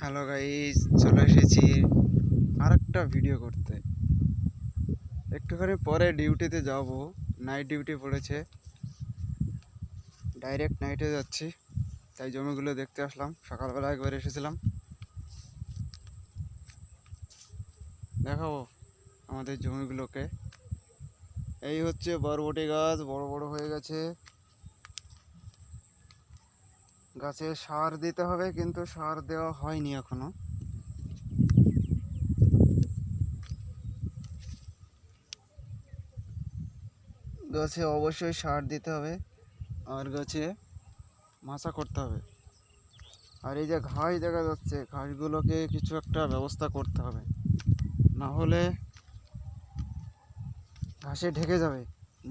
Hello guys, চলে এসেছি আরেকটা ভিডিও করতে। একটুখানি পরে ডিউটিতে যাব, নাইট ডিউটি পড়েছে, ডাইরেক্ট নাইটে যাচ্ছি। তাই জমিগুলো দেখতে আসলাম। সকালবেলা একবার এসেছিলাম, দেখাবো আমাদের জমিগুলোকে। এই হচ্ছে বরবটি গাছ, বড় বড় হয়ে গেছে। গাছে সার দিতে হবে, কিন্তু সার দেওয়া হয়নি এখনো। গাছে অবশ্যই সার দিতে হবে, আর গাছে মাচা করতে হবে। আর এই যে ঘাস দেখা যাচ্ছে, ঘাসগুলোকে কিছু একটা ব্যবস্থা করতে হবে, না হলে ঘাসে ঢেকে যাবে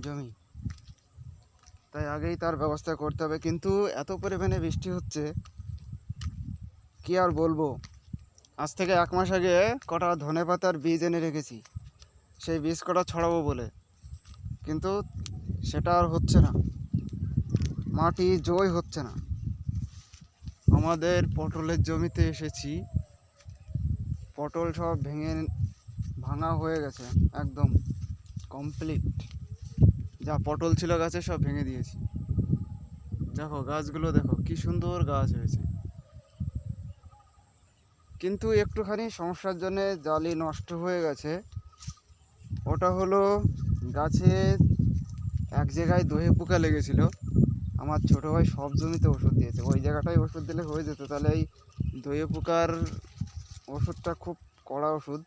জমি। তাই আগেই তার ব্যবস্থা করতে হবে। কিন্তু এত পরিমাণে বৃষ্টি হচ্ছে, কি আর বলবো। আজ থেকে 1 মাস আগে কটা ধনেপাতার বীজ এনে রেখেছি, সেই বীজ কটা ছড়াবো বলে, কিন্তু সেটা আর হচ্ছে না। মাটি জয় হচ্ছে না। আমাদের পটলের জমিতে এসেছি, পটল সব ভাঙা হয়ে গেছে, একদম কমপ্লিট। যা পটল ছিল গাছে সব ভেঙে দিয়েছি। দেখো গাছগুলো, দেখো কি সুন্দর গাছ হয়েছে। কিন্তু একটুখানি সমস্যার জন্য জালি নষ্ট হয়ে গেছে। ওটা হলো, গাছে এক জায়গায় দহে পোকা লেগেছিল। আমার ছোটো ভাই সব জমিতে ওষুধ দিয়েছে, ওই জায়গাটায় ওষুধ দিলে হয়ে যেত। তাহলে এই দহে পোকার ওষুধটা খুব কড়া ওষুধ,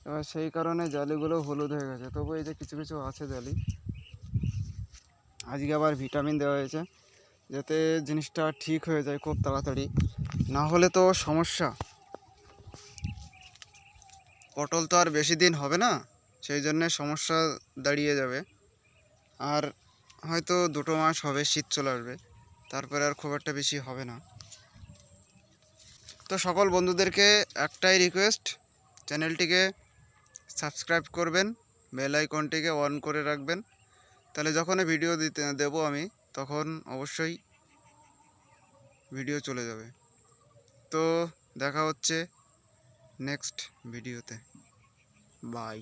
এবার সেই কারণে জালিগুলো হলুদ হয়ে গেছে। তবু এই যে কিছু কিছু আছে জালি। আজকে আবার ভিটামিন দেওয়া হয়েছে, যাতে জিনিসটা ঠিক হয়ে যায় খুব তাড়াতাড়ি, না হলে তো সমস্যা। পটল তো আর বেশি দিন হবে না, সেই জন্যে সমস্যা দাঁড়িয়ে যাবে। আর হয়তো 2 মাস হবে, শীত চলে আসবে, তারপরে আর খুব একটা বেশি হবে না। তো সকল বন্ধুদেরকে একটাই রিকোয়েস্ট, চ্যানেলটিকে সাবস্ক্রাইব করবেন, বেল আইকনটিকে অন করে রাখবেন। তাহলে যখনই ভিডিও দেবো আমি, তখন অবশ্যই ভিডিও চলে যাবে। তো দেখা হচ্ছে নেক্সট ভিডিওতে। বাই।